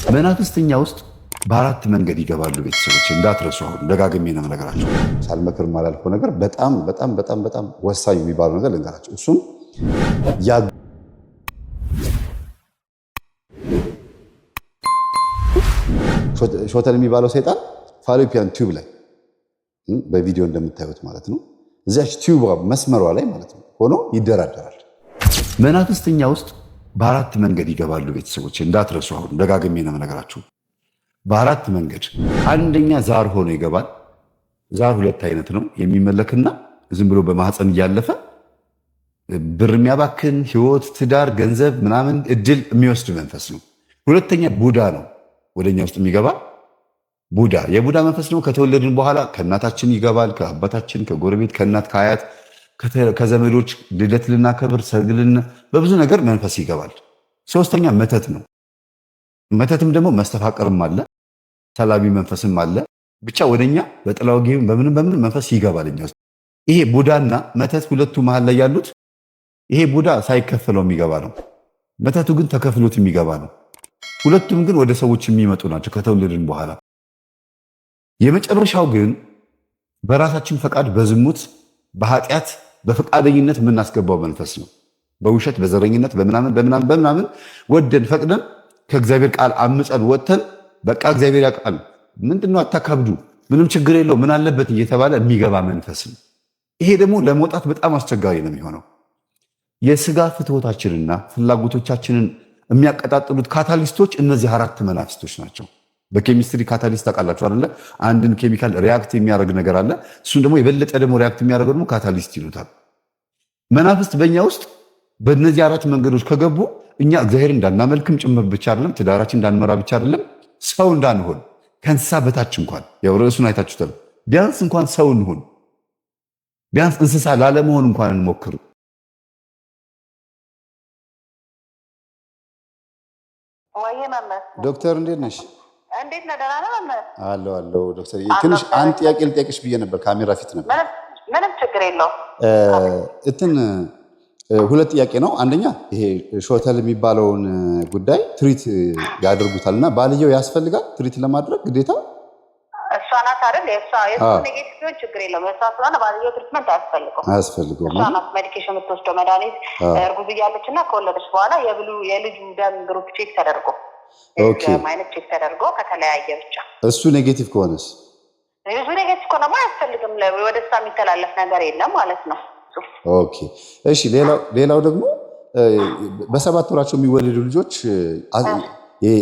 በናፍስተኛ ውስጥ በአራት መንገድ ይገባሉ ቤተሰቦች እንዳትረሱ። አሁን ደጋግሜ ነው ነገራቸው። ሳልመክር ማላልፈው ነገር በጣም በጣም በጣም በጣም ወሳኝ የሚባለው ነገር ልንገራቸው። እሱም ሾተል የሚባለው ሰይጣን ፋሎፒያን ቲዩብ ላይ በቪዲዮ እንደምታዩት ማለት ነው፣ እዚያች ቲዩብ መስመሯ ላይ ማለት ነው ሆኖ ይደራደራል። በናፍስተኛ ውስጥ በአራት መንገድ ይገባሉ ቤተሰቦች እንዳትረሱ። አሁን ደጋግሜ ነው ነገራችሁ። በአራት መንገድ። አንደኛ ዛር ሆኖ ይገባል። ዛር ሁለት አይነት ነው፣ የሚመለክና ዝም ብሎ በማህፀን እያለፈ ብር የሚያባክን ህይወት፣ ትዳር፣ ገንዘብ ምናምን እድል የሚወስድ መንፈስ ነው። ሁለተኛ ቡዳ ነው ወደኛ ውስጥ የሚገባ ቡዳ። የቡዳ መንፈስ ነው ከተወለድን በኋላ ከእናታችን ይገባል፣ ከአባታችን፣ ከጎረቤት፣ ከእናት፣ ከአያት፣ ከዘመዶች ልደት ልናከብር፣ ሰርግ በብዙ ነገር መንፈስ ይገባል። ሶስተኛ መተት ነው። መተትም ደግሞ መስተፋቀርም አለ፣ ሰላቢ መንፈስም አለ። ብቻ ወደኛ በጥላው ጌም በምን መንፈስ ይገባል እኛ ውስጥ። ይሄ ቡዳና መተት ሁለቱ መሃል ላይ ያሉት፣ ይሄ ቡዳ ሳይከፈለው የሚገባ ነው። መተቱ ግን ተከፍሎት የሚገባ ነው። ሁለቱም ግን ወደ ሰዎች የሚመጡ ናቸው ከተወለድን በኋላ። የመጨረሻው ግን በራሳችን ፈቃድ በዝሙት በኃጢአት በፈቃደኝነት የምናስገባው መንፈስ ነው። በውሸት በዘረኝነት በምናምን ወደን ፈቅደን ከእግዚአብሔር ቃል አምፀን ወጥተን በቃ እግዚአብሔር ያውቃል፣ ምንድነው አታካብዱ፣ ምንም ችግር የለው ምን አለበት እየተባለ የሚገባ መንፈስ ነው። ይሄ ደግሞ ለመውጣት በጣም አስቸጋሪ ነው የሚሆነው። የስጋ ፍትወታችንና ፍላጎቶቻችንን የሚያቀጣጥሉት ካታሊስቶች እነዚህ አራት መናፍስቶች ናቸው። በኬሚስትሪ ካታሊስት ታውቃላችሁ አይደለ? አንድን ኬሚካል ሪያክት የሚያደርግ ነገር አለ። እሱን ደግሞ የበለጠ ደግሞ ሪያክት የሚያደርገው ደግሞ ካታሊስት ይሉታል። መናፍስት በእኛ ውስጥ በእነዚህ አራት መንገዶች ከገቡ እኛ እግዚአብሔር እንዳናመልክም ጭምር ብቻ አይደለም፣ ትዳራችን እንዳንመራ ብቻ አይደለም፣ ሰው እንዳንሆን ከእንስሳ በታች እንኳን ያው ርዕሱን አይታችሁታል። ቢያንስ እንኳን ሰው እንሆን፣ ቢያንስ እንስሳ ላለመሆን እንኳን እንሞክር። ዶክተር እንዴት ነሽ? እንዴት ነህ? ደህና ነህ መምህር? አለሁ ዶክተር። ትንሽ አንድ ጥያቄ ልጠይቅሽ ብዬ ነበር፣ ካሜራ ፊት ነበር። ምንም ችግር የለውም። ሁለት ጥያቄ ነው። አንደኛ ይሄ ሾተል የሚባለውን ጉዳይ ትሪት ያደርጉታል እና ባልየው ያስፈልጋል ትሪት ለማድረግ ግዴታ? እሷ ናት አይደል? የእሷ ኔጌቲቭ ቢሆን ችግር የለውም። የእሷ ስለሆነ ባልየው ትሪትመንት አያስፈልገውም። እሷ ናት ሜዲኬሽን የምትወስደው መድኃኒት። እርጉዝ እያለች እና ከወለደች በኋላ የልጁ ደም ግሩፕ ቼክ ተደርጎ አይነት ቼክ ተደርጎ ከተለያየ ብቻ እሱ ኔጌቲቭ ከሆነስ? ብዙ ኔጌቲቭ ከሆነማ አያስፈልግም። ወደ እሷ የሚተላለፍ ነገር የለም ማለት ነው። ኦኬ እሺ። ሌላው ደግሞ በሰባት ወራቸው የሚወለዱ ልጆች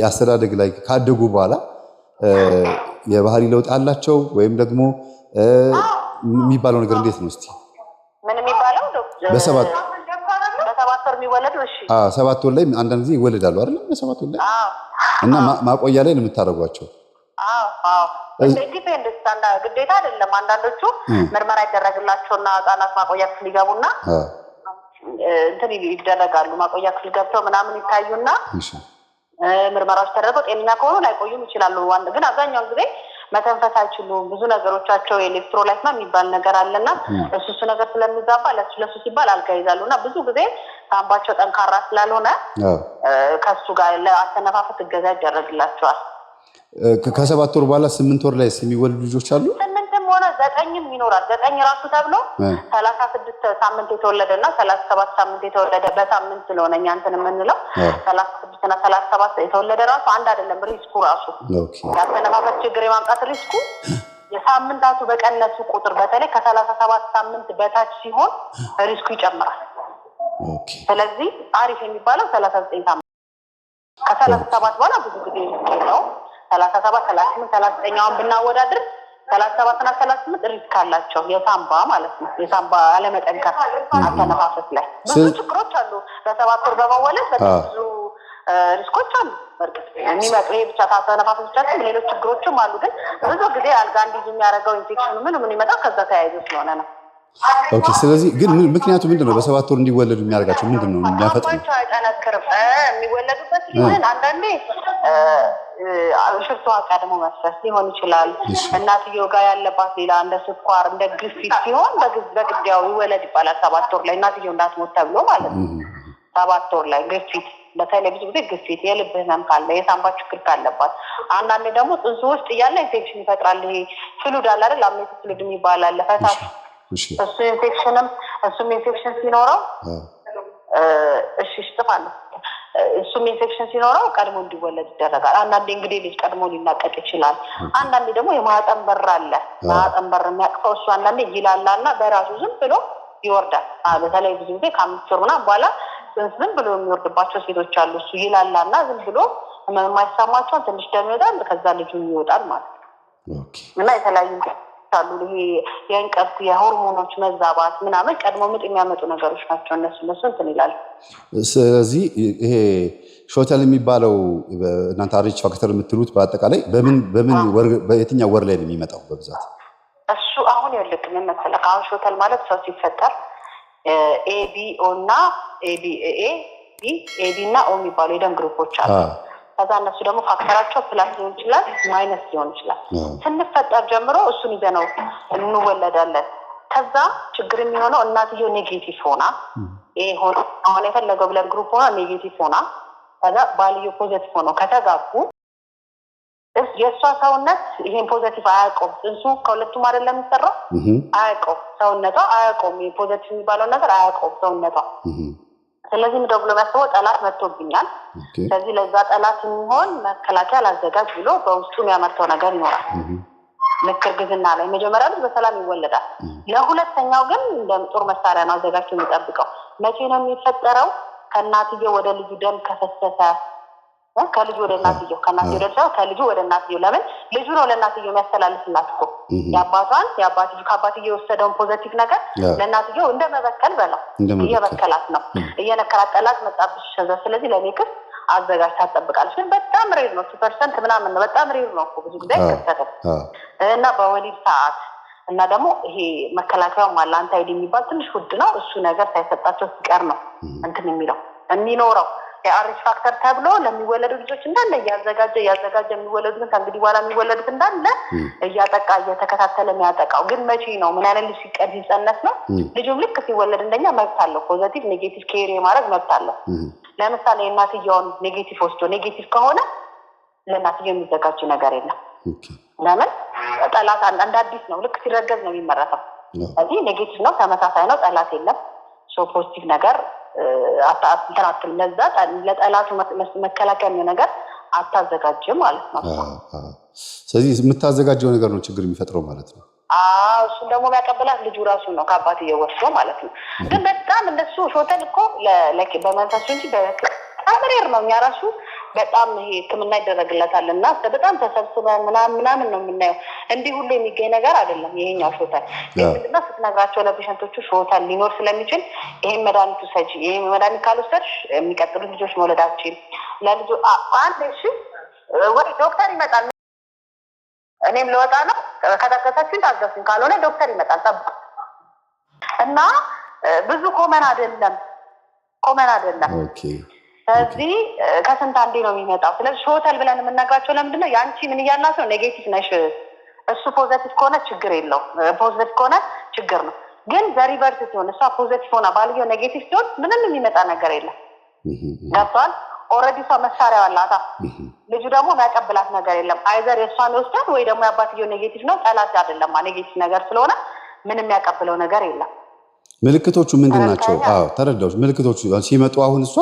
አስተዳደግ ላይ ካደጉ በኋላ የባህሪ ለውጥ አላቸው ወይም ደግሞ የሚባለው ነገር እንዴት ነው? እስቲ ምን የሚባለው? በሰባት ወር የሚወለዱ እሺ፣ ሰባት ወር ላይ አንዳንድ ጊዜ ይወለዳሉ አይደል? በሰባት ወር ላይ እና ማቆያ ላይ ነው የምታደርጓቸው? ዲፔንድ ግዴታ አይደለም። አንዳንዶቹ ምርመራ ይደረግላቸውና ህጻናት ማቆያ ክፍል ይገቡና እንትን ይደረጋሉ። ማቆያ ክፍል ገብተው ምናምን ይታዩና ምርመራዎች ተደርገው ጤነኛ ከሆኑ ላይቆዩም ይችላሉ። ግን አብዛኛውን ጊዜ መተንፈስ አይችሉም። ብዙ ነገሮቻቸው ኤሌክትሮላይት የሚባል ነገር አለና እሱ ነገር ስለሚዛባ ለሱ ሲባል አልጋ ይዛሉ እና ብዙ ጊዜ ሳምባቸው ጠንካራ ስላልሆነ ከሱ ጋር ለአተነፋፈስ እገዛ ይደረግላቸዋል። ከሰባት ወር በኋላ 8 ወር ላይ የሚወልዱ ልጆች አሉ። 8ም ሆነ 9ም ይኖራል። 9 ራሱ ተብሎ 36 ሳምንት የተወለደና 37 ሳምንት የተወለደ በሳምንት ስለሆነ እኛ እንትን የምንለው 36 እና 37 የተወለደ ራሱ አንድ አይደለም። ሪስኩ ራሱ ያተነፋፈስ ችግር የማምጣት ሪስኩ የሳምንታቱ በቀነሱ ቁጥር በተለይ ከ37 ሳምንት በታች ሲሆን ሪስኩ ይጨምራል። ስለዚህ አሪፍ የሚባለው 39 ሳምንት ከ37 በኋላ ብዙ ጊዜ ነው 37 38 39ን ብናወዳድር 37 እና 38 ሪስክ አላቸው። የሳምባ ማለት ነው። የሳምባ አለመጠንከር አተነፋፈስ ላይ ብዙ ችግሮች አሉ። በሰባት ወር በመወለድ በጣም ብዙ ሪስኮች አሉ። በርግጥ የሚመጡ ይሄ ብቻ ታተነፋፈስ ብቻ ነው፣ ሌሎች ችግሮችም አሉ። ግን ብዙ ጊዜ አልጋ እንዲይዝ የሚያደርገው ኢንፌክሽኑ ምን ይመጣው ከዛ ተያይዞ ስለሆነ ነው። ኦኬ። ስለዚህ ግን ምክንያቱ ምንድነው? በሰባት ወር እንዲወለዱ የሚያደርጋቸው ምንድነው? የሚያፈጥነው አይጠነክርም። የሚወለዱበት ሪዝን አንዳንዴ ሽርቷ ቀድሞ መፍሰስ ሊሆን ይችላል። እናትየው ጋር ያለባት ሌላ እንደ ስኳር እንደ ግፊት ሲሆን በግዳው ይወለድ ይባላል። ሰባት ወር ላይ እናትየው እንዳትሞት ተብሎ ማለት ነው። ሰባት ወር ላይ ግፊት በተለይ ብዙ ጊዜ ግፊት የልብ ህመም ካለ የሳምባ ችግር ካለባት አንዳንዴ ደግሞ ጽንሱ ውስጥ እያለ ኢንፌክሽን ይፈጥራል ይሄ ፍሉድ አለ አይደል አምኔቲክ ፍሉድ የሚባል አለ ፈሳሽ እሱም ኢንፌክሽን ሲኖረው ጥፋለሁ እሱም ኢንፌክሽን ሲኖረው ቀድሞ እንዲወለድ ይደረጋል አንዳንዴ እንግዲህ ልጅ ቀድሞ ሊናቀቅ ይችላል አንዳንዴ ደግሞ የማህፀን በር አለ ማህፀን በር የሚያቅፈው እሱ አንዳንዴ ይላላና በራሱ ዝም ብሎ ይወርዳል በተለይ ብዙ ጊዜ ከ5 ወር ምናምን በኋላ ዝም ብሎ የሚወርድባቸው ሴቶች አሉ እሱ ይላላና ዝም ብሎ የማይሰማቸው ትንሽ ደም ይወጣል ከዛ ልጁ ይወጣል ማለት ነው እና የተለያዩ አሉ ይሄ የእንቅርት የሆርሞኖች መዛባት ምናምን ቀድሞ ምጥ የሚያመጡ ነገሮች ናቸው እነሱ እንትን ይላል ስለዚህ ይሄ ሾተል የሚባለው እናንተ አሪች ፋክተር የምትሉት በአጠቃላይ በምን በየትኛው ወር ላይ ነው የሚመጣው በብዛት እሱ አሁን ያለቅ ምን መሰለህ አሁን ሾተል ማለት ሰው ሲፈጠር ኤቢኦ እና ኤቢ እና ኦ የሚባሉ የደም ግሩፖች አሉ ከዛ እነሱ ደግሞ ፋክተራቸው ፕላስ ሊሆን ይችላል ማይነስ ሊሆን ይችላል ስንፈጠር ጀምሮ እሱን ይዘነው እንወለዳለን ከዛ ችግር የሚሆነው እናትየው ኔጌቲቭ ሆና ይሄ ሆኖ አሁን የፈለገው ብለድ ግሩፕ ሆና ኔጌቲቭ ሆና ከዛ ባልየው ፖዚቲቭ ሆኖ ከተጋቡ የእሷ ሰውነት ይሄን ፖዚቲቭ አያውቀውም ጽንሱ ከሁለቱም አይደለም የሚሰራው አያውቀውም ሰውነቷ አያውቀውም ይሄ ፖዚቲቭ የሚባለው ነገር አያውቀውም ሰውነቷ ስለዚህ ምንድነው ብሎ የሚያስበው ጠላት መጥቶብኛል ስለዚህ ለዛ ጠላት የሚሆን መከላከያ ላዘጋጅ ብሎ በውስጡ የሚያመርተው ነገር ይኖራል ልክ እርግዝና ላይ መጀመሪያ ልጅ በሰላም ይወለዳል ለሁለተኛው ግን እንደ ጦር መሳሪያ ነው አዘጋጅቶ የሚጠብቀው መቼ ነው የሚፈጠረው ከእናትየው ወደ ልጁ ደም ከፈሰሰ ከልጁ ወደ እናትየው ከእናትየው ወደ ከልጁ ወደ እናትየው ለምን ልጁ ነው ለእናትየው የሚያስተላልፍላት እኮ የአባትየው ከአባትየው የወሰደውን ፖዚቲቭ ነገር ለእናትየው እንደመበከል በለው እየበከላት ነው እየነከራጠላት መጣብሽ ስለዚህ ለኔክስ አዘጋጅታ ትጠብቃለች ግን በጣም ሬር ነው 2% ምናምን ነው በጣም ሬር ነው ብዙ ጊዜ አይከሰትም እና በወሊድ ሰዓት እና ደግሞ ይሄ መከላከያው ማለት አንታይዲ የሚባል ትንሽ ውድ ነው እሱ ነገር ሳይሰጣቸው ሲቀር ነው እንትን የሚኖረው የአሪች ፋክተር ተብሎ ለሚወለዱ ልጆች እንዳለ ያዘጋጀ የሚወለዱት ከእንግዲህ በኋላ የሚወለዱት እንዳለ እያጠቃ እየተከታተለ የሚያጠቃው ግን መቼ ነው ምን አይነት ልጅ ሲቀድ ይጸነስ ነው ልጁም ልክ ሲወለድ እንደኛ መብት አለው ፖዚቲቭ ኔጌቲቭ ኬሪ ማድረግ መብት አለው ለምሳሌ እናትየውን ኔጌቲቭ ወስዶ ኔጌቲቭ ከሆነ ለእናትየው የሚዘጋጅ ነገር የለም ለምን ጠላት አንድ አዲስ ነው ልክ ሲረገዝ ነው የሚመረተው ስለዚህ ኔጌቲቭ ነው ተመሳሳይ ነው ጠላት የለም ሶ ፖዚቲቭ ነገር አታጥል ለዛ ለጠላቱ መከላከያ ነው ነገር አታዘጋጅም ማለት ነው ስለዚህ የምታዘጋጀው ነገር ነው ችግር የሚፈጥረው ማለት ነው እሱ ደግሞ የሚያቀበላት ልጁ ራሱ ነው ከአባትየው ወስዶ ማለት ነው ግን በጣም እነሱ ሾተል እኮ በመንፈሱ እንጂ በጣም ነው እኛ ራሱ በጣም ይሄ ህክምና ይደረግለታል እና በጣም ተሰብስበን ምናምን ነው የምናየው እንዲህ ሁሉ የሚገኝ ነገር አይደለም ይሄኛው ሾተል ምንድነው ስትነግራቸው ለፔሸንቶቹ ሾተል ሊኖር ስለሚችል ይሄን መድኃኒቱ ሰጪ ይሄን መድኃኒት ካልወሰድሽ የሚቀጥሉ ልጆች መውለዳችን ለልጁ አንድ እሺ ወይ ዶክተር ይመጣል እኔም ልወጣ ነው ከተከታተልኩኝ ታገሱኝ ካልሆነ ዶክተር ይመጣል ጠብቁ እና ብዙ ኮመን አይደለም ኦኬ ስለዚህ ከስንት አንዴ ነው የሚመጣው ስለዚህ ሾተል ብለን የምናጋቸው ለምንድነው ያንቺ ምን እያልናት ነው ኔጌቲቭ ነሽ እሱ ፖዚቲቭ ከሆነ ችግር የለው ፖዚቲቭ ከሆነ ችግር ነው ግን ዘሪቨርስ ሲሆን እሷ ፖዚቲቭ ሆና ባልየው ኔጌቲቭ ሲሆን ምንም የሚመጣ ነገር የለም ገብቷል ኦሬዲ እሷ መሳሪያ አላታ ልጁ ደግሞ የሚያቀብላት ነገር የለም አይዘር የእሷን ይወስዳል ወይ ደግሞ የአባትየው ኔጌቲቭ ነው ጠላት አይደለም ኔጌቲቭ ነገር ስለሆነ ምንም ያቀብለው ነገር የለም ምልክቶቹ ምንድናቸው ተረዳሁሽ ምልክቶቹ ሲመጡ አሁን እሷ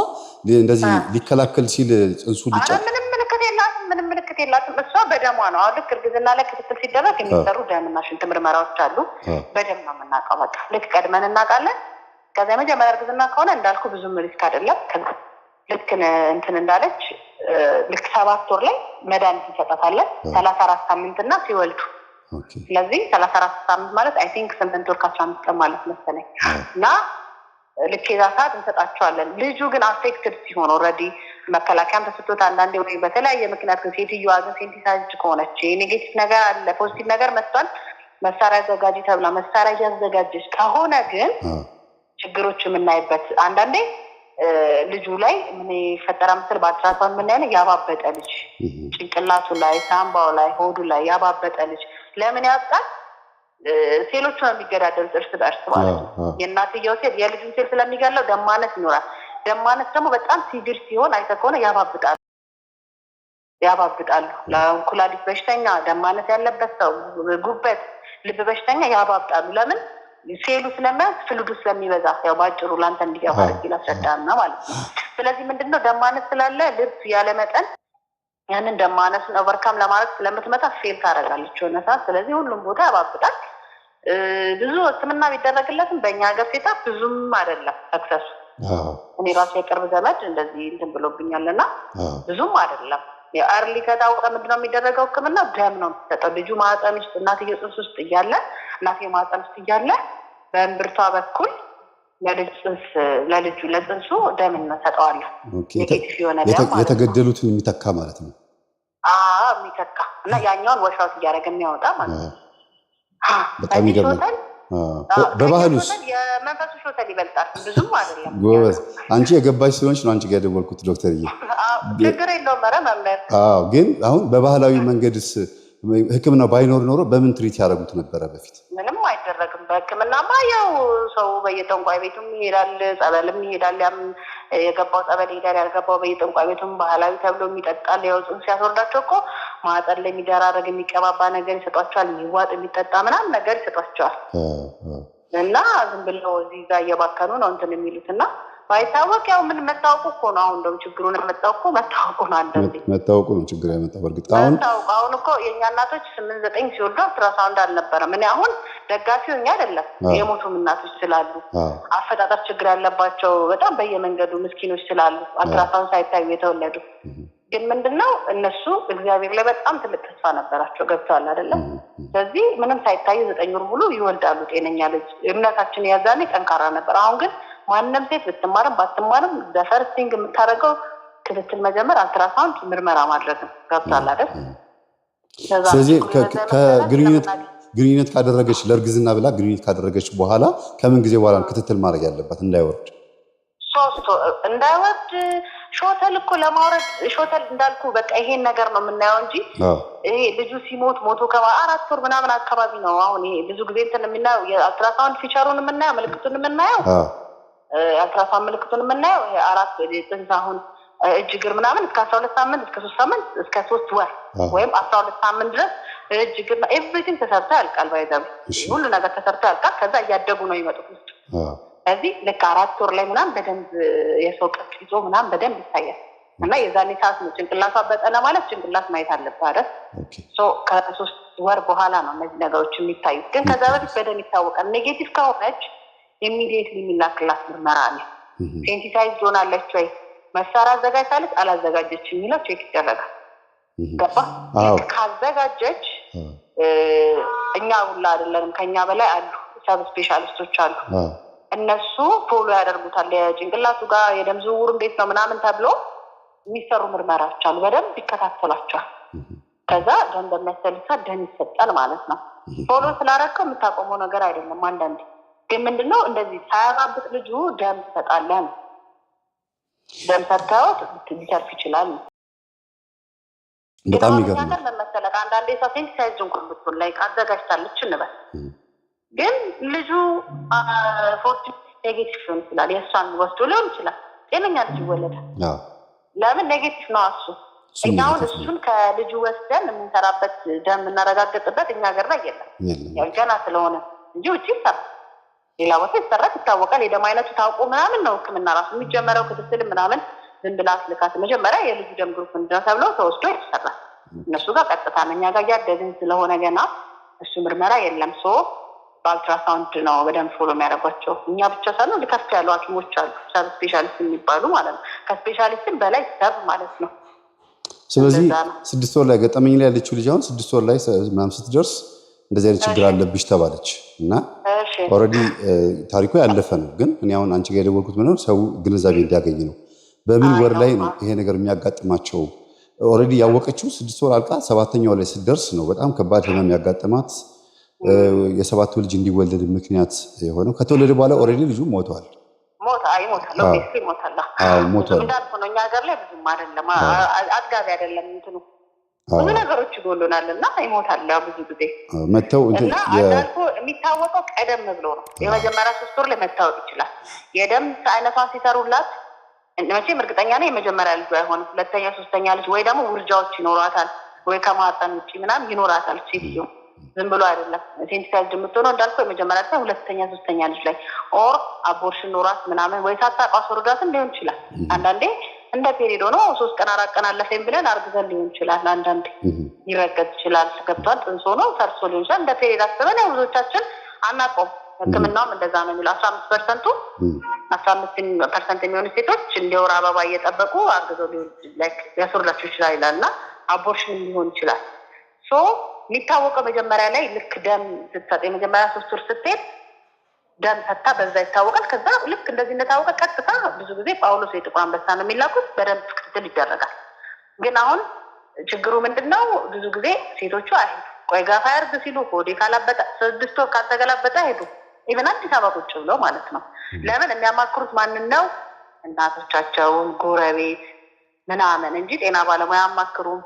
እንደዚህ ሊከላከል ሲል ጽንሱ ሊጫ ምንም ምልክት የላትም እሷ በደሟ ነው አሁን ልክ እርግዝና ላይ ክትትል ሲደረግ የሚሰሩ ደምና ሽንት ምርመራዎች አሉ በደም ነው የምናውቀው በቃ ልክ ቀድመን እናውቃለን ከዛ የመጀመሪያ እርግዝና ከሆነ እንዳልኩ ብዙም ሪስክ አይደለም ልክ እንትን እንዳለች ልክ 7 ወር ላይ መድኃኒት እንሰጣታለን 34 ሳምንትና ሲወልዱ ስለዚህ 34 ሳምንት ማለት አይ ቲንክ 8 ወር ከ15 ቀን ማለት መሰለኝ እና ልክ የዛ ሰዓት እንሰጣቸዋለን ልጁ ግን አፌክትድ ሲሆን ኦልሬዲ መከላከያም ተሰጥቶት አንዳንዴ ወይ በተለያየ ምክንያት ግን ሴትዮዋ ግን ሴንሲታይዝድ ከሆነች ኔጌቲቭ ነገር አለ ፖዚቲቭ ነገር መጥቷል መሳሪያ አዘጋጂ ተብላ መሳሪያ ያዘጋጀች ከሆነ ግን ችግሮች የምናይበት አንዳንዴ ልጁ ላይ ምን ይፈጠራ መስል በአልትራሳውንድ የምናየው ያባበጠ ልጅ ጭንቅላቱ ላይ ሳምባው ላይ ሆዱ ላይ ያባበጠ ልጅ ለምን ያወጣል ሴሎቹ ነው የሚገዳደሉት እርስ በርስ ማለት ነው የእናትየው ሴል የልጁን ሴል ስለሚገለው ደም ማነስ ይኖራል ደም ማነስ ደግሞ በጣም ሲቪር ሲሆን አይተህ ከሆነ ያባብጣሉ። ለኩላሊት በሽተኛ፣ ደም ማነስ ያለበት ሰው፣ ጉበት፣ ልብ በሽተኛ ያባብጣሉ። ለምን? ሴሉ ስለሚያዝ ፍሉዱ ስለሚበዛ። ያው ባጭሩ ላንተ እንዲገባ ላስረዳና ማለት ነው። ስለዚህ ምንድነው ደም ማነስ ስላለ ልብ ያለ መጠን ያንን ደም ማነስን ኦቨርካም ለማድረግ ስለምትመጣ ፌል ታደርጋለች የሆነ ሰዓት። ስለዚህ ሁሉም ቦታ ያባብጣል። ብዙ ሕክምና ቢደረግለትም በእኛ ሀገር ሴታ ብዙም አይደለም ሰክሰሱ። እኔ ራሱ የቅርብ ዘመድ እንደዚህ እንትን ብሎብኛልና ብዙም አይደለም። የአርሊ ከታወቀ ምንድነው የሚደረገው ሕክምና ደም ነው የሚሰጠው። ልጁ ማህፀን ውስጥ እናትየው ጽንስ ውስጥ እያለ እናትየው ማህፀን ውስጥ እያለ በእምብርቷ በኩል ለጽንሱ ደም እንሰጠዋለን። ኔጌቲቭ የሆነ ደም የተገደሉትን የሚተካ ማለት ነው። የሚተካ እና ያኛውን ወሻውት እያደረገ የሚያወጣ ማለት ነው። በጣም ይገርማል። በባህሉስ የመንፈሱ ሾተል ይበልጣል። ብዙም አይደለም። ጎበዝ አንቺ የገባሽ ስለሆንሽ ነው አንቺ ጋር የደወልኩት ዶክተርዬ። ችግር የለውም። ኧረ መምህር ግን አሁን በባህላዊ መንገድስ ሕክምና ባይኖር ኖሮ በምን ትሪት ያደረጉት ነበረ በፊት? ምንም አይደረግም። በሕክምናማ ያው ሰው በየጠንቋይ ቤቱም ይሄዳል፣ ጸበልም ይሄዳል። ያም የገባው ጸበል ይሄዳል፣ ያልገባው በየጠንቋይ ቤቱም ባህላዊ ተብሎ የሚጠጣል። ያው ጽንስ ሲያስወርዳቸው እኮ ማህፀን ላይ የሚደራረግ የሚቀባባ ነገር ይሰጧቸዋል፣ የሚዋጥ የሚጠጣ ምናምን ነገር ይሰጧቸዋል። እና ዝም ብለው እዚህ ጋር እየባከኑ ነው እንትን የሚሉትና ባይታወቅ ያው ምን መታወቁ እኮ ነው። አሁን እንደውም ችግሩን የመጣው እኮ መታወቁ ነው። አንዳንዴ መታወቁ ነው ችግር ያመጣው። በእርግጥ አሁን እኮ የእኛ እናቶች 8-9 ሲወልዱ አልትራሳውንድ አልነበረም። እኔ አሁን ደጋፊው እኛ አይደለም የሞቱም እናቶች ስላሉ አፈጣጠር ችግር ያለባቸው በጣም በየመንገዱ ምስኪኖች ስላሉ አልትራሳውንድ ሳይታዩ የተወለዱ ግን ምንድነው እነሱ እግዚአብሔር ላይ በጣም ትልቅ ተስፋ ነበራቸው። ገብተዋል አይደለም? ስለዚህ ምንም ሳይታዩ 9 ወር ሙሉ ይወልዳሉ ጤነኛ ልጅ። እምነታችን ያዛኔ ጠንካራ ነበር። አሁን ግን ማንም ሴት ብትማርም ባትማርም በፈርስቲንግ የምታደርገው ክትትል መጀመር አልትራሳውንድ ምርመራ ማድረግ ነው። ገብቷል አይደል? ስለዚህ ግንኙነት ካደረገች ለእርግዝና ብላ ግንኙነት ካደረገች በኋላ ከምን ጊዜ በኋላ ክትትል ማድረግ ያለባት እንዳይወርድ? እንዳይወርድ ሾተል እኮ ለማውረድ ሾተል እንዳልኩ በቃ ይሄን ነገር ነው የምናየው እንጂ ይሄ ልጁ ሲሞት ሞቶ 4 ወር ምናምን አካባቢ ነው። አሁን ይሄ ብዙ ጊዜ እንትን የምናየው የአልትራሳውንድ ፊቸሩን የምናየው ምልክቱን የምናየው አልትራሳውንድ ምልክቱን የምናየው ይሄ 4 ጽንስ አሁን እጅ እግር ምናምን እስከ 12 ሳምንት እስከ 3 ሳምንት እስከ 3 ወር ወይም 12 ሳምንት ድረስ እጅ እግር ኤቭሪቲንግ ተሰርቶ ያልቃል። ባይዘም ሁሉ ነገር ተሰርቶ ያልቃል። ከዛ እያደጉ ነው የሚመጡት ውስጥ እዚህ ልክ 4 ወር ላይ ምናምን በደንብ የሰው ቅርጽ ይዞ ምናምን በደንብ ይታያል። እና የዛኔ ሰዓት ነው ጭንቅላቷ በጠነ ማለት ጭንቅላት ማየት አለበት አይደል? ከ3 ወር በኋላ ነው እነዚህ ነገሮች የሚታዩት። ግን ከዛ በፊት በደንብ ይታወቃል። ኔጌቲቭ ከሆነች ኢሚዲየትሊ የሚላክላት ምርመራ አለ። ሴንሲታይዝ ሆናለች ወይ መሳሪያ አዘጋጅታለች አላዘጋጀች የሚለው ቼክ ይደረጋል። ገባ? ካዘጋጀች እኛ ሁላ አይደለንም ከኛ በላይ አሉ ሰብ ስፔሻሊስቶች አሉ። እነሱ ፎሎ ያደርጉታል። የጭንቅላቱ ጋር የደም ዝውውር እንዴት ነው ምናምን ተብሎ የሚሰሩ ምርመራዎች አሉ። በደንብ ይከታተላቸዋል። ከዛ ደም በሚያስፈልሳ ደም ይሰጣል ማለት ነው። ፎሎ ስላደረግከው የምታቆመው ነገር አይደለም። አንዳንዴ ግን ምንድነው እንደዚህ ሳያባብጥ ልጁ ደም ትሰጣለህ። ደም ሰጥተው ሊተርፍ ይችላል። በጣም ይገርማል። ለመሰለህ አንዳንዴ ሰው ሴንሲታይዝ እንኳን ብትሆን ላይ አዘጋጅታለች እንበል ግን ልጁ ፎርቲ ኔጌቲቭ ሊሆን ይችላል። የእሷን ወስዶ ሊሆን ይችላል። ጤነኛ ልጅ ይወለዳል። ለምን ኔጌቲቭ ነው እሱ? እኛ አሁን እሱን ከልጁ ወስደን የምንሰራበት ደም የምናረጋግጥበት እኛ ሀገር ላይ የለም ገና ስለሆነ እንጂ ውጭ ይሰራል። ሌላ ቦታ ይሰራል፣ ይታወቃል። የደም አይነቱ ታውቆ ምናምን ነው ሕክምና ራሱ የሚጀመረው። ክትትል ምናምን ዝም ብላ አስልካት መጀመሪያ የልጁ ደም ግሩፕ ምንድነው ተብሎ ተወስዶ ይሰራል። እነሱ ጋር ቀጥታ ነው። እኛ ጋር እያደግን ስለሆነ ገና እሱ ምርመራ የለም። በአልትራሳውንድ ነው በደንብ ፎሎ የሚያደርጓቸው። እኛ ብቻ ሳይሆን ከፍ ያሉ ሐኪሞች አሉ ሰብ ስፔሻሊስት የሚባሉ ማለት ነው። ከስፔሻሊስትም በላይ ሰብ ማለት ነው። ስለዚህ 6 ወር ላይ ገጠመኝ ላይ ያለችው ልጅ አሁን 6 ወር ላይ ምናምን ስትደርስ እንደዚህ አይነት ችግር አለብሽ ተባለች እና ኦልሬዲ ታሪኩ ያለፈ ነው። ግን እኔ አሁን አንቺ ጋር የደወልኩት ምንም ሰው ግንዛቤ እንዲያገኝ ነው። በምን ወር ላይ ነው ይሄ ነገር የሚያጋጥማቸው? ኦልሬዲ ያወቀችው 6 ወር አልቃ 7ኛው ላይ ስትደርስ ነው በጣም ከባድ ህመም ያጋጠማት። የ7 ልጅ እንዲወለድ ምክንያት የሆነው ከተወለደ በኋላ ኦልሬዲ ልጁ ሞቷል። ሞቷል እንዳልኩ ነው። እኛ ሀገር ላይ ብዙም አይደለም፣ አጥጋቢ አይደለም እንትኑ ብዙ ነገሮች ይጎሉናል እና ይሞታል ብዙ ጊዜ መተው እና እንዳልኩ የሚታወቀው ቀደም ብሎ ነው። የመጀመሪያ 3 ወር ላይ መታወቅ ይችላል። የደም አይነቷን ሲሰሩላት መቼም እርግጠኛ ነኝ የመጀመሪያ ልጅ አይሆንም። ሁለተኛ ሶስተኛ ልጅ ወይ ደግሞ ውርጃዎች ይኖራታል ወይ ከማህፀን ውጭ ምናምን ይኖራታል። ሴትዮ ዝም ብሎ አይደለም ሴንሲታይዝ የምትሆነው እንዳልኩህ የመጀመሪያ ልጅ ሁለተኛ ሶስተኛ ልጅ ላይ ኦር አቦርሽን ኖራት ምናምን ወይ ሳታውቅ አስወርዳትም ሊሆን ይችላል። አንዳንዴ እንደ ፔሪድ ሆኖ 3 ቀን 4 ቀን አለፈኝ ብለን አርግዘን ሊሆን ይችላል። አንዳንዴ ይረገዝ ይችላል። ገብቷል። ጽንስ ሆኖ ፈርሶ ሊሆን ይችላል። እንደ ፔሪድ አስበን ያው ብዙዎቻችን አናውቀውም። ሕክምናውም እንደዛ ነው የሚለው 15% 15% የሚሆኑ ሴቶች እንደ ወር አበባ እየጠበቁ አርግዘው ሊያስወርዳቸው ይችላል ይላል እና አቦርሽን ሊሆን ይችላል። ሶ የሚታወቀው መጀመሪያ ላይ ልክ ደም ስትሰጥ የመጀመሪያ 3 ወር ስትሄድ ደም ሰጥታ በዛ ይታወቃል። ከዛ ልክ እንደዚህ እንደታወቀ ቀጥታ ብዙ ጊዜ ጳውሎስ የጥቁር አንበሳ ነው የሚላኩት በደንብ ክትትል ይደረጋል። ግን አሁን ችግሩ ምንድነው? ብዙ ጊዜ ሴቶቹ አይሄዱ ቆይ ጋፋ ያርግ ሲሉ ሆዴ ካላበጠ 6 ወር ካልተገላበጠ ሄዱ ኢቨን አዲስ አበባ ቁጭ ብለው ማለት ነው። ለምን የሚያማክሩት ማንን ነው? እናቶቻቸውን፣ ጎረቤት ምናምን እንጂ ጤና ባለሙያ አማክሩም።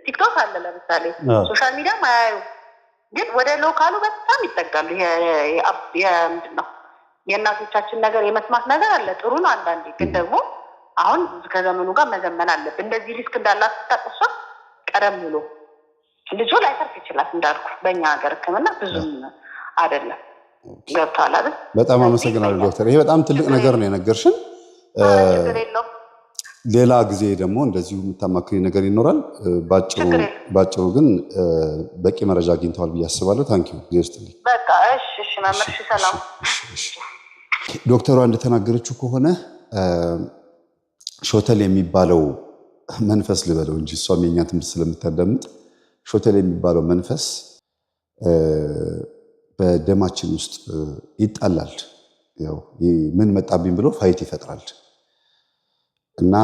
ቲክቶክ አለ ለምሳሌ ሶሻል ሚዲያ ማያዩ ግን ወደ ሎካሉ በጣም ይጠጋሉ። ምንድን ነው የእናቶቻችን ነገር የመስማት ነገር አለ። ጥሩ ነው አንዳንዴ። ግን ደግሞ አሁን ከዘመኑ ጋር መዘመን አለብን። እንደዚህ ሪስክ እንዳላት ስታቅሷ ቀደም ብሎ ልጁ ላይተርፍ ይችላል። እንዳልኩ በእኛ ሀገር ሕክምና ብዙም አይደለም። ገብቷል አይደል? በጣም አመሰግናለሁ ዶክተር። ይሄ በጣም ትልቅ ነገር ነው የነገርሽን። ችግር የለውም። ሌላ ጊዜ ደግሞ እንደዚሁ የምታማክሪ ነገር ይኖራል። ባጭሩ ግን በቂ መረጃ አግኝተዋል ብዬ አስባለሁ። ታንኪዩ ጊዜስትልኝ። በቃ እሺ መምህር ሰላም። ዶክተሯ እንደተናገረችው ከሆነ ሾተል የሚባለው መንፈስ ልበለው እንጂ እሷም የኛ ትምህርት ስለምታዳምጥ ሾተል የሚባለው መንፈስ በደማችን ውስጥ ይጣላል። ያው ምን መጣብኝ ብሎ ፋይት ይፈጥራል እና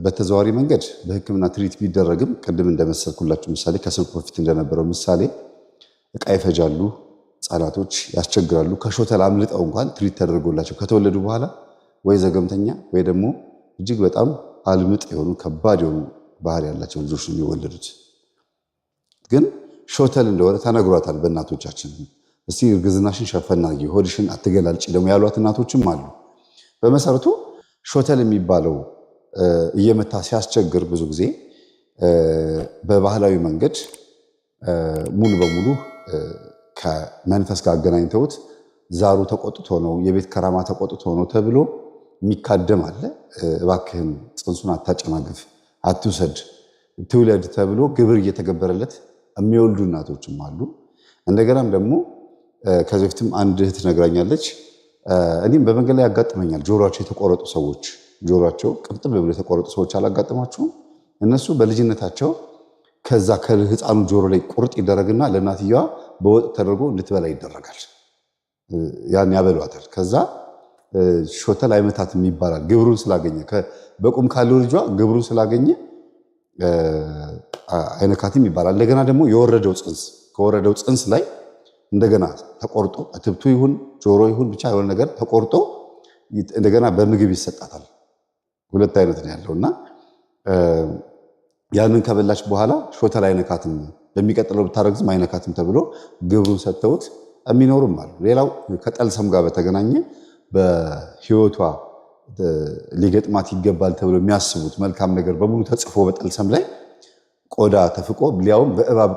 በተዘዋዋሪ መንገድ በሕክምና ትሪት ቢደረግም ቅድም እንደመሰልኩላችሁ ምሳሌ ከስልኩ በፊት እንደነበረው ምሳሌ እቃ ይፈጃሉ፣ ህጻናቶች ያስቸግራሉ። ከሾተል አምልጠው እንኳን ትሪት ተደርጎላቸው ከተወለዱ በኋላ ወይ ዘገምተኛ ወይ ደግሞ እጅግ በጣም አልምጥ የሆኑ ከባድ የሆኑ ባህሪ ያላቸው ልጆች ነው የሚወለዱት። ግን ሾተል እንደሆነ ተነግሯታል በእናቶቻችን። እስቲ እርግዝናሽን ሸፈና አድርጊ፣ ሆድሽን አትገላልጪ ደግሞ ያሏት እናቶችም አሉ። በመሰረቱ ሾተል የሚባለው እየመታ ሲያስቸግር ብዙ ጊዜ በባህላዊ መንገድ ሙሉ በሙሉ ከመንፈስ ጋር አገናኝተውት ዛሩ ተቆጥቶ ነው የቤት ከራማ ተቆጥቶ ነው ተብሎ የሚካደም አለ። እባክህን ጽንሱን አታጨናግፍ፣ አትውሰድ፣ ትውለድ ተብሎ ግብር እየተገበረለት የሚወልዱ እናቶችም አሉ። እንደገናም ደግሞ ከዚህ በፊትም አንድ እህት ነግራኛለች። እኔም በመንገድ ላይ ያጋጥመኛል። ጆሮአቸው የተቆረጡ ሰዎች ጆሮአቸው ቅጥብ ብሎ የተቆረጡ ሰዎች አላጋጥማችሁም? እነሱ በልጅነታቸው ከዛ ከህፃኑ ጆሮ ላይ ቁርጥ ይደረግና ለእናትየዋ በወጥ ተደርጎ እንድትበላ ይደረጋል። ያን ያበሏታል። ከዛ ሾተል አይመታትም ይባላል። ግብሩን ስላገኘ በቁም ካለው ልጇ ግብሩን ስላገኘ አይነካትም ይባላል። እንደገና ደግሞ የወረደው ጽንስ ከወረደው ጽንስ ላይ እንደገና ተቆርጦ እትብቱ ይሁን ጆሮ ይሁን ብቻ የሆነ ነገር ተቆርጦ እንደገና በምግብ ይሰጣታል። 2 አይነት ነው ያለው እና ያንን ከበላች በኋላ ሾተል አይነካትም፣ በሚቀጥለው ብታረግዝም አይነካትም ተብሎ ግብሩን ሰጥተውት የሚኖሩም አሉ። ሌላው ከጠልሰም ጋር በተገናኘ በህይወቷ ሊገጥማት ይገባል ተብሎ የሚያስቡት መልካም ነገር በሙሉ ተጽፎ በጠልሰም ላይ ቆዳ ተፍቆ ሊያውም በእባብ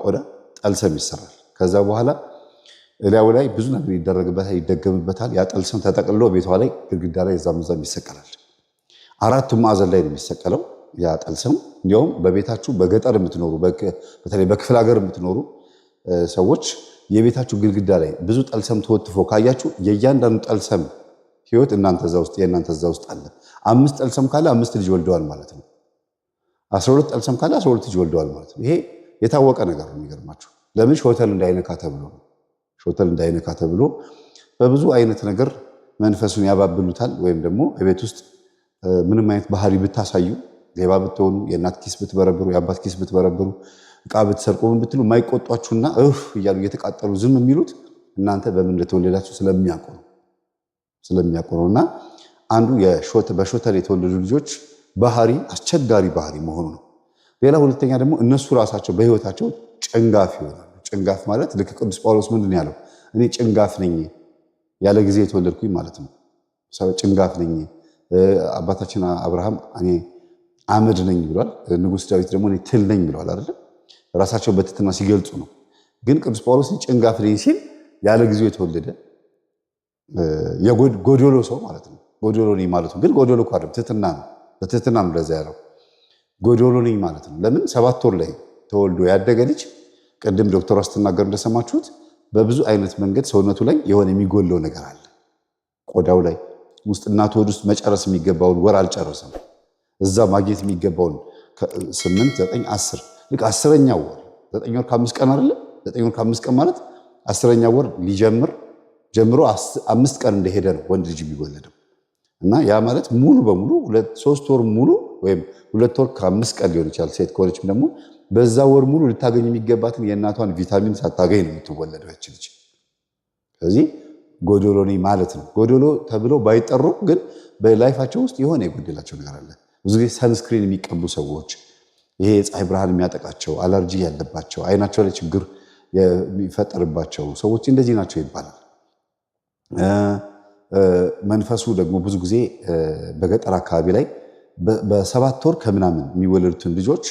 ቆዳ ጠልሰም ይሰራል። ከዛ በኋላ ሊያው ላይ ብዙ ነገር ይደረግበታል፣ ይደገምበታል። ያ ጠልሰም ተጠቅልሎ ቤቷ ላይ ግድግዳ ላይ እዛም ይሰቀላል። 4ቱም ማዕዘን ላይ ነው የሚሰቀለው ያ ጠልሰም። እንዲያውም በቤታችሁ በገጠር የምትኖሩ በተለይ በክፍለ ሀገር የምትኖሩ ሰዎች የቤታችሁ ግድግዳ ላይ ብዙ ጠልሰም ተወትፎ ካያችሁ የእያንዳንዱ ጠልሰም ህይወት የእናንተ እዛ ውስጥ አለ። 5 ጠልሰም ካለ 5 ልጅ ወልደዋል ማለት ነው። 12 ጠልሰም ካለ 12 ልጅ ወልደዋል ማለት ነው። ይሄ የታወቀ ነገር ነው። የሚገርማችሁ ለምን ሾተል እንዳይነካ ተብሎ ነው። ሾተል እንዳይነካ ተብሎ በብዙ አይነት ነገር መንፈሱን ያባብሉታል። ወይም ደግሞ በቤት ውስጥ ምንም አይነት ባህሪ ብታሳዩ፣ ሌባ ብትሆኑ፣ የእናት ኪስ ብትበረብሩ፣ የአባት ኪስ ብትበረብሩ፣ እቃ ብትሰርቁ ምን ብትሉ የማይቆጧችሁና እያሉ እየተቃጠሉ ዝም የሚሉት እናንተ በምን እንደተወለዳችሁ ስለሚያውቁ ነው። እና አንዱ በሾተል የተወለዱ ልጆች ባህሪ አስቸጋሪ ባህሪ መሆኑ ነው። ሌላ ሁለተኛ ደግሞ እነሱ ራሳቸው በህይወታቸው ጭንጋፍ ይሆናሉ። ጭንጋፍ ማለት ልክ ቅዱስ ጳውሎስ ምንድን ያለው? እኔ ጭንጋፍ ነኝ ያለ ጊዜ የተወለድኩኝ ማለት ነው። ጭንጋፍ ነኝ፣ አባታችን አብርሃም እኔ አመድ ነኝ ብሏል። ንጉሥ ዳዊት ደግሞ እኔ ትል ነኝ ብሏል አይደል? ራሳቸው በትህትና ሲገልጹ ነው። ግን ቅዱስ ጳውሎስ ጭንጋፍ ነኝ ሲል ያለ ጊዜው የተወለደ የጎዶሎ ሰው ማለት ነው። ጎዶሎ ነኝ ማለት ነው። ግን ጎዶሎ እኮ አይደለም፣ ትህትና ነው። በትህትና ነው ለዛ ያለው ጎዶሎ ነኝ ማለት ነው። ለምን 7 ወር ላይ ተወልዶ ያደገ ልጅ ቅድም ዶክተሯ ስትናገር እንደሰማችሁት በብዙ አይነት መንገድ ሰውነቱ ላይ የሆነ የሚጎለው ነገር አለ። ቆዳው ላይ ውስጥ እናቱ ሆድ ውስጥ መጨረስ የሚገባውን ወር አልጨረሰም። እዛ ማግኘት የሚገባውን 8 9 10 ልክ 10ኛው ወር 9 ወር ከ5 ቀን አይደለ? 9 ወር ከ5 ቀን ማለት 10ኛው ወር ጀምሮ 5 ቀን እንደሄደ ነው ወንድ ልጅ የሚወለደው። እና ያ ማለት ሙሉ በሙሉ 3 ወር ሙሉ ወይም 2 ወር ከ5 ቀን ሊሆን ይችላል። ሴት ከሆነችም ደግሞ በዛ ወር ሙሉ ልታገኝ የሚገባትን የእናቷን ቪታሚን ሳታገኝ ነው የምትወለደው ያች ልጅ። ስለዚህ ጎዶሎ ነኝ ማለት ነው። ጎዶሎ ተብለው ባይጠሩ ግን በላይፋቸው ውስጥ የሆነ የጎደላቸው ነገር አለ። ብዙ ጊዜ ሰንስክሪን የሚቀቡ ሰዎች፣ ይሄ የፀሐይ ብርሃን የሚያጠቃቸው፣ አለርጂ ያለባቸው፣ አይናቸው ላይ ችግር የሚፈጠርባቸው ሰዎች እንደዚህ ናቸው ይባላል። መንፈሱ ደግሞ ብዙ ጊዜ በገጠር አካባቢ ላይ በ7 ወር ከምናምን የሚወለዱትን ልጆች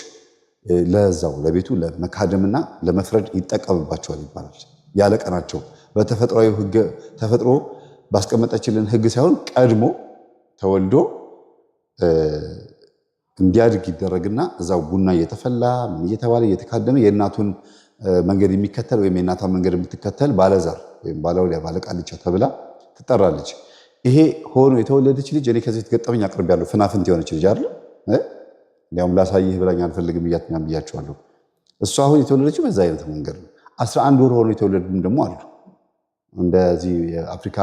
ለዛው ለቤቱ ለመካደምና ለመፍረድ ይጠቀምባቸዋል ይባላል። ያለ ቀናቸው በተፈጥሯዊ ሕግ ተፈጥሮ ባስቀመጠችልን ሕግ ሳይሆን ቀድሞ ተወልዶ እንዲያድግ ይደረግና እዛው ቡና እየተፈላ ምን እየተባለ እየተካደመ የእናቱን መንገድ የሚከተል ወይም የእናቷን መንገድ የምትከተል ባለዛር ወይም ባለውሊያ ባለቃልቻ ተብላ ትጠራለች። ይሄ ሆኖ የተወለደች ልጅ እኔ ከዚህ ገጠመኝ አቅርቤያለሁ። ፍናፍንት የሆነች ልጅ አይደል? እንዲያውም ላሳይህ ብላኝ አልፈልግም ብያቸዋለሁ። እሷ አሁን የተወለደችው በዛ አይነት መንገድ ነው። 11 ወር ሆኖ የተወለዱም ደግሞ አሉ። እንደዚህ የአፍሪካ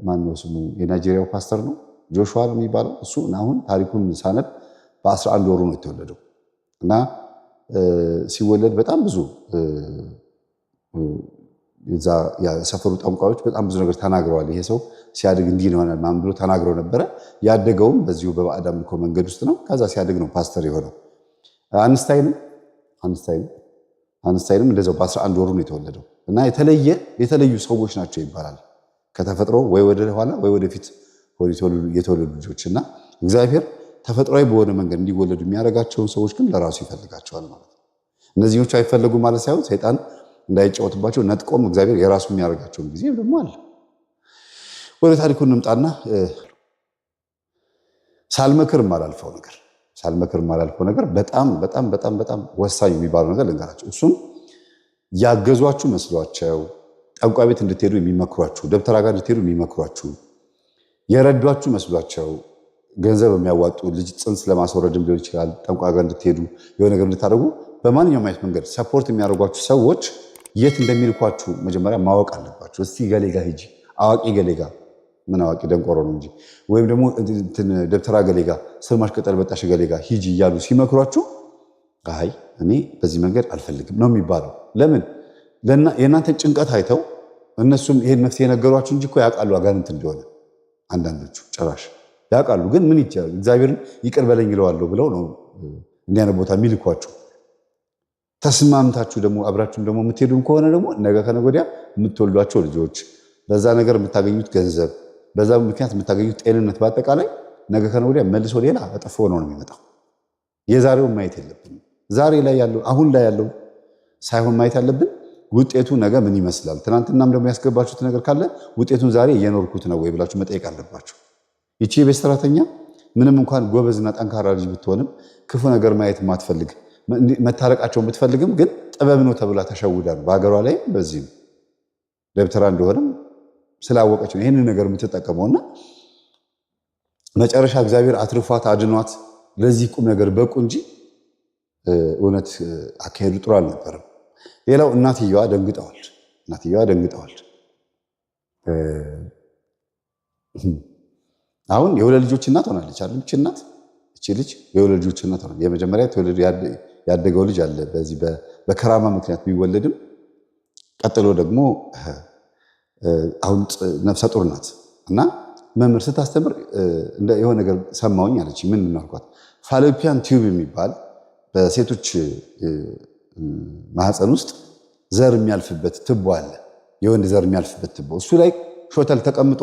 ማነው ስሙ የናይጄሪያው ፓስተር ነው ጆሹዋ ነው የሚባለው። እሱ አሁን ታሪኩን ሳነብ በ11 ወሩ ነው የተወለደው እና ሲወለድ በጣም ብዙ የሰፈሩ ጠንቋዮች በጣም ብዙ ነገር ተናግረዋል። ይሄ ሰው ሲያድግ እንዲህ ይሆናል ምናምን ብሎ ተናግረው ነበረ። ያደገውም በዚሁ በባዕድ አምልኮ መንገድ ውስጥ ነው። ከዛ ሲያድግ ነው ፓስተር የሆነው። አንስታይንም እንደዛው በ11 ወሩ ነው የተወለደው እና የተለዩ ሰዎች ናቸው ይባላል። ከተፈጥሮ ወይ ወደ ኋላ ወይ ወደፊት የተወለዱ ልጆች እና እግዚአብሔር ተፈጥሯዊ በሆነ መንገድ እንዲወለዱ የሚያደርጋቸውን ሰዎች ግን ለራሱ ይፈልጋቸዋል ማለት ነው። እነዚህኞቹ አይፈለጉ ማለት ሳይሆን ሰይጣን እንዳይጫወትባቸው ነጥቆም እግዚአብሔር የራሱ የሚያደርጋቸውን ጊዜ ደግሞ አለ። ወደ ታሪኩ እንምጣና ሳልመክር የማላልፈው ነገር በጣም በጣም በጣም በጣም ወሳኝ የሚባለው ነገር ልንገራቸው። እሱም ያገዟችሁ መስሏቸው ጠንቋይ ቤት እንድትሄዱ የሚመክሯችሁ፣ ደብተራ ጋር እንድትሄዱ የሚመክሯችሁ፣ የረዷችሁ መስሏቸው ገንዘብ የሚያዋጡ ልጅ ጽንስ ለማስወረድም ሊሆን ይችላል። ጠንቋይ ጋር እንድትሄዱ የሆነ ነገር እንድታደርጉ በማንኛውም አይነት መንገድ ሰፖርት የሚያደርጓችሁ ሰዎች የት እንደሚልኳችሁ መጀመሪያ ማወቅ አለባችሁ። እስቲ ገሌ ጋ ሂጂ፣ አዋቂ ገሌ ጋ፣ ምን አዋቂ ደንቆሮ ነው እንጂ፣ ወይም ደግሞ ደብተራ ገሌ ጋ፣ ስርማሽ ቅጠል በጣሽ ገሌ ጋ ሂጂ እያሉ ሲመክሯችሁ አይ እኔ በዚህ መንገድ አልፈልግም ነው የሚባለው። ለምን? የእናንተን ጭንቀት አይተው እነሱም ይሄን መፍትሄ የነገሯችሁ እንጂ እኮ ያውቃሉ አጋንንት እንደሆነ። አንዳንዶቹ ጭራሽ ያውቃሉ፣ ግን ምን ይቻላል እግዚአብሔርን ይቅር በለኝ ይለዋለሁ ብለው ነው እንዲያነ ቦታ የሚልኳችሁ። ተስማምታችሁ ደግሞ አብራችሁም ደግሞ የምትሄዱም ከሆነ ደግሞ ነገ ከነገ ወዲያ የምትወልዷቸው ልጆች፣ በዛ ነገር የምታገኙት ገንዘብ፣ በዛ ምክንያት የምታገኙት ጤንነት፣ በአጠቃላይ ነገ ከነገ ወዲያ መልሶ ሌላ እጥፍ ሆኖ ነው የሚመጣው። የዛሬውን ማየት የለብንም። ዛሬ ላይ ያለው አሁን ላይ ያለው ሳይሆን ማየት ያለብን ውጤቱ ነገ ምን ይመስላል። ትናንትናም ደግሞ ያስገባችሁት ነገር ካለ ውጤቱን ዛሬ እየኖርኩት ነው ወይ ብላችሁ መጠየቅ አለባችሁ። ይቺ የቤት ሰራተኛ ምንም እንኳን ጎበዝና ጠንካራ ልጅ ብትሆንም ክፉ ነገር ማየት የማትፈልግ መታረቃቸውን ብትፈልግም ግን ጥበብ ነው ተብላ ተሸውዳ ነው በሀገሯ ላይ በዚህም ደብተራ እንደሆነም ስላወቀች ነው ይህንን ነገር የምትጠቀመውና መጨረሻ እግዚአብሔር አትርፏት አድኗት ለዚህ ቁም ነገር በቁ እንጂ እውነት አካሄዱ ጥሩ አልነበረም። ሌላው እናትየዋ ደንግጠዋል። አሁን የሁለት ልጆች እናት ሆናለች አይደል? እቺ ልጅ የሁለት ልጆች እናት ሆናለች። የመጀመሪያ ያደገው ልጅ አለ በዚህ በከራማ ምክንያት ቢወለድም፣ ቀጥሎ ደግሞ አሁን ነፍሰ ጡር ናት እና መምህር ስታስተምር የሆነ ነገር ሰማሁኝ አለች። ምን አልኳት? ፋሎፒያን ቲዩብ የሚባል በሴቶች ማህፀን ውስጥ ዘር የሚያልፍበት ትቦ አለ። የወንድ ዘር የሚያልፍበት ትቦ፣ እሱ ላይ ሾተል ተቀምጦ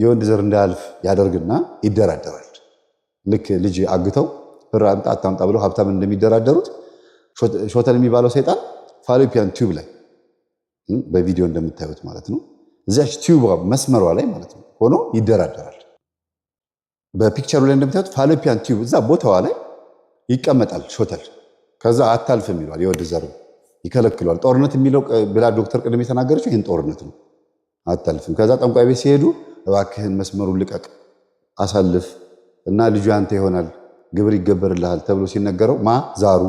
የወንድ ዘር እንዳያልፍ ያደርግና ይደራደራል። ልክ ልጅ አግተው ብር አምጣ አታምጣ ብለው ሀብታም እንደሚደራደሩት ሾተል የሚባለው ሰይጣን ፋሎፒያን ቲዩብ ላይ በቪዲዮ እንደምታዩት ማለት ነው እዚያች ቲዩብ መስመሯ ላይ ማለት ነው ሆኖ ይደራደራል። በፒክቸሩ ላይ እንደምታዩት ፋሎፒያን ቲዩብ እዛ ቦታዋ ላይ ይቀመጣል ሾተል። ከዛ አታልፍም ይሏል፣ የወንድ ዘር ይከለክሏል። ጦርነት የሚለው ብላ ዶክተር ቅድም የተናገረችው ይህን ጦርነት ነው። አታልፍም። ከዛ ጠንቋይ ቤት ሲሄዱ እባክህን መስመሩን ልቀቅ አሳልፍ እና ልጁ ያንተ ይሆናል ግብር ይገበርልሃል ተብሎ ሲነገረው ዛሩ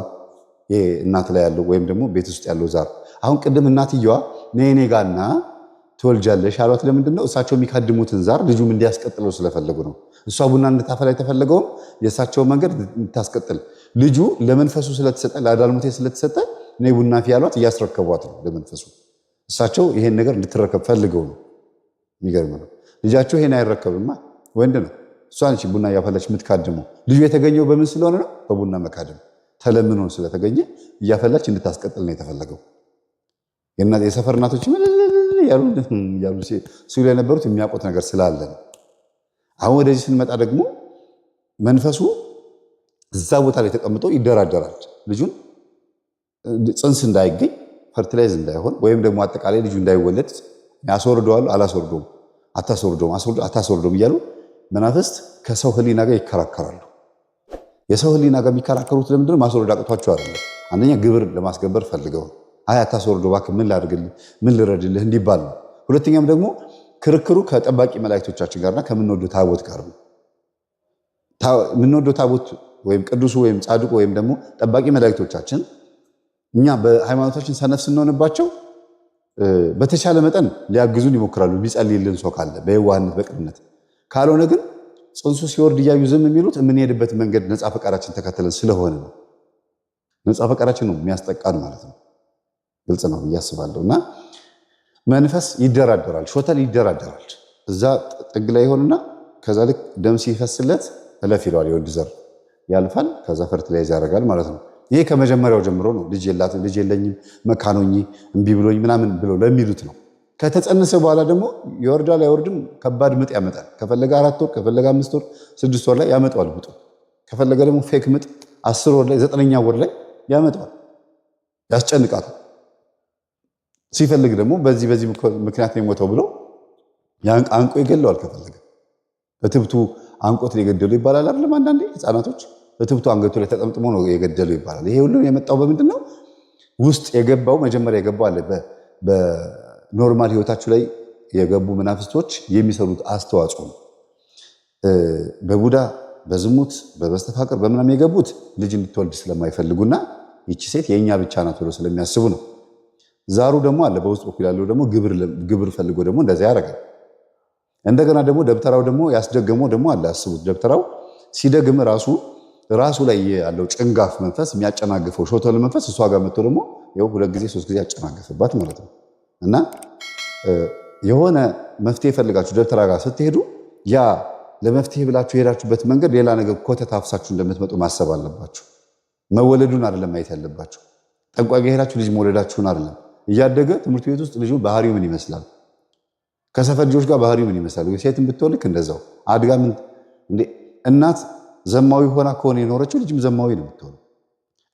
ይሄ እናት ላይ ያለው ወይም ደግሞ ቤት ውስጥ ያለው ዛር። አሁን ቅድም እናትየዋ ነኔ ጋና ትወልጃለሽ አሏት። ለምንድን ነው? እሳቸው የሚካድሙትን ዛር ልጁም እንዲያስቀጥለው ስለፈለጉ ነው። እሷ ቡና እንድታፈላ የተፈለገውም የእሳቸው መንገድ እንድታስቀጥል ልጁ ለመንፈሱ ስለተሰጠ ለአዳልሞቴ ስለተሰጠ ነይ ቡና ፊ ያሏት እያስረከቧት ነው ለመንፈሱ። እሳቸው ይሄን ነገር እንድትረከብ ፈልገው ነው። የሚገርም ነው። ልጃቸው ይሄን አይረከብማ፣ ወንድ ነው። እሷ ነች ቡና እያፈላች የምትካድመው። ልጁ የተገኘው በምን ስለሆነ ነው? በቡና መካደም ተለምኖ ስለተገኘ እያፈላች እንድታስቀጥል ነው የተፈለገው። የሰፈር እናቶች ያሉ ሲሉ የነበሩት የሚያውቁት ነገር ስላለ ነው። አሁን ወደዚህ ስንመጣ ደግሞ መንፈሱ እዛ ቦታ ላይ ተቀምጦ ይደራደራል። ልጁን ፅንስ እንዳይገኝ ፈርቲላይዝ እንዳይሆን ወይም ደግሞ አጠቃላይ ልጁ እንዳይወለድ ያስወርደዋል። አላስወርደውም፣ አታስወርደውም እያሉ መናፍስት ከሰው ህሊና ጋር ይከራከራሉ። የሰው ህሊና ጋር የሚከራከሩት ለምንድን ነው? ማስወረድ አቅቷቸው አይደለም። አንደኛ ግብር ለማስገበር ፈልገው አታስወርደው እባክህ ምን ላድርግልህ ምን ልረድልህ እንዲባል ነው። ሁለተኛም ደግሞ ክርክሩ ከጠባቂ መላእክቶቻችን ጋርና ከምንወደው ታቦት ጋር ነው። የምንወደው ታቦት ወይም ቅዱሱ ወይም ጻድቁ ወይም ደግሞ ጠባቂ መላእክቶቻችን እኛ በሃይማኖታችን ሰነፍ ስንሆንባቸው በተቻለ መጠን ሊያግዙን ይሞክራሉ፣ ቢጸልይልን ሰው ካለ በየዋህነት በቅንነት። ካልሆነ ግን ፅንሱ ሲወርድ እያዩ ዝም የሚሉት የምንሄድበት መንገድ ነፃ ፈቃዳችን ተከትለን ስለሆነ ነው። ነፃ ፈቃዳችን ነው የሚያስጠቃን ማለት ነው። ግልጽ ነው ብዬ አስባለሁ። እና መንፈስ ይደራደራል፣ ሾተል ይደራደራል። እዛ ጥግ ላይ ይሆንና ከዛ ልክ ደም ሲፈስለት እለፍ ይለዋል። የወንድ ዘር ያልፋል፣ ከዛ ፈርቲላይዝ ያደርጋል ማለት ነው። ይሄ ከመጀመሪያው ጀምሮ ነው። ልጅ የለኝም መካኖኝ እምቢ ብሎኝ ምናምን ብለው ለሚሉት ነው። ከተጸነሰ በኋላ ደግሞ ይወርዳል አይወርድም፣ ከባድ ምጥ ያመጣል። ከፈለገ 4 ወር ከፈለገ 5 ወር 6 ወር ላይ ያመጣዋል ምጡ። ከፈለገ ደግሞ ፌክ ምጥ 10 ወር ላይ 9ኛ ወር ላይ ያመጣዋል፣ ያስጨንቃታል። ሲፈልግ ደግሞ በዚህ ምክንያት ነው የሞተው ብሎ አንቆ ይገለዋል። ከፈለገ በትብቱ አንቆት ነው የገደሉ ይባላል አይደለም? አንዳንዴ ህፃናቶች በትብቱ አንገቱ ላይ ተጠምጥሞ ነው የገደሉ ይባላል። ይሄ ሁሉ የመጣው በምንድን ነው? ውስጥ የገባው መጀመሪያ የገባው አለ በኖርማል ህይወታችሁ ላይ የገቡ መናፍስቶች የሚሰሩት አስተዋጽኦ ነው። በቡዳ በዝሙት በመስተፋቅር በምናም የገቡት ልጅ እንድትወልድ ስለማይፈልጉና ይቺ ሴት የእኛ ብቻ ናት ብሎ ስለሚያስቡ ነው። ዛሩ ደግሞ አለ በውስጥ በኩል ያለው ደግሞ ግብር ፈልጎ ደግሞ እንደዚያ ያደርጋል። እንደገና ደግሞ ደብተራው ደግሞ ያስደገመው ደግሞ አለ። አስቡት፣ ደብተራው ሲደግም ራሱ ላይ ያለው ጭንጋፍ መንፈስ የሚያጨናግፈው ሾተል መንፈስ እሷ ጋር መጥቶ ደግሞ ይኸው 2 ጊዜ 3 ጊዜ ያጨናግፍባት ማለት ነው። እና የሆነ መፍትሄ ፈልጋችሁ ደብተራ ጋር ስትሄዱ ያ ለመፍትሄ ብላችሁ የሄዳችሁበት መንገድ ሌላ ነገር ኮተት አፍሳችሁ እንደምትመጡ ማሰብ አለባችሁ። መወለዱን አይደለም ማየት ያለባችሁ። ጠንቋይ ጋር ሄዳችሁ ልጅ መውለዳችሁን አይደለም። እያደገ ትምህርት ቤት ውስጥ ልጁ ባህሪው ምን ይመስላል፣ ከሰፈር ልጆች ጋር ባህሪው ምን ይመስላል። ሴትም ብትወልክ እንደዛው አድጋ ምን እንዴ እናት ዘማዊ ሆና ከሆነ የኖረችው ልጅም ዘማዊ ነው የምትሆነው።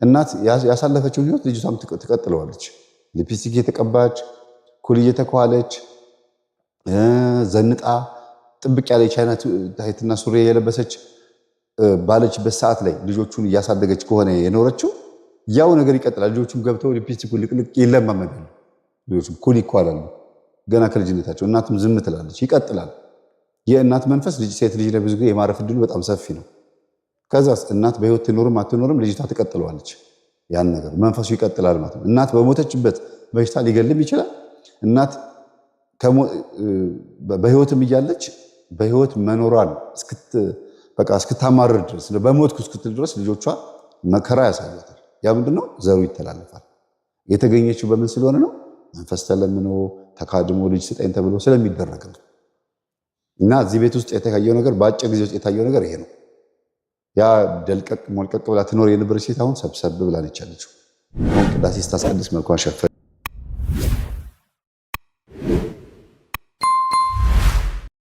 እናት ያሳለፈችውን ህይወት ልጅቷም ትቀጥለዋለች። ሊፕስቲክ የተቀባች ኩል እየተኳለች ዘንጣ ጥብቅ ያለ ቻይና ታይትና ሱሪ የለበሰች ባለችበት ሰዓት ላይ ልጆቹን እያሳደገች ከሆነ የኖረችው ያው ነገር ይቀጥላል። ልጆቹም ገብተው ሊፕስቲክ ልቅልቅ ይለማመዳሉ። ልጆቹም ኩል ይኳላሉ ገና ከልጅነታቸው። እናቱም ዝም ትላለች፣ ይቀጥላል። የእናት መንፈስ ሴት ልጅ ላይ ብዙ ጊዜ የማረፍ ዕድሉ በጣም ሰፊ ነው። ከዛስ እናት በህይወት ትኖርም አትኖርም ልጅቷ ትቀጥለዋለች። ያን ነገር መንፈሱ ይቀጥላል ማለት ነው። እናት በሞተችበት በሽታ ሊገልም ይችላል። እናት በህይወትም እያለች በህይወት መኖሯን እስክታማርር ድረስ በሞትኩ እስክትል ድረስ ልጆቿ መከራ ያሳያታል። ያ ምንድነው? ዘሩ ይተላለፋል። የተገኘችው በምን ስለሆነ ነው? መንፈስ ተለምኖ ተካድሞ ልጅ ስጠኝ ተብሎ ስለሚደረግ ነው። እና እዚህ ቤት ውስጥ የታየው ነገር በአጭር ጊዜ ውስጥ የታየው ነገር ይሄ ነው። ያ ደልቀቅ ሞልቀቅ ብላ ትኖር የነበረች ሴት አሁን ሰብሰብ ብላ ነች ያለችው። አሁን ቅዳሴ ስታስቀድስ መልኳን ሸፈ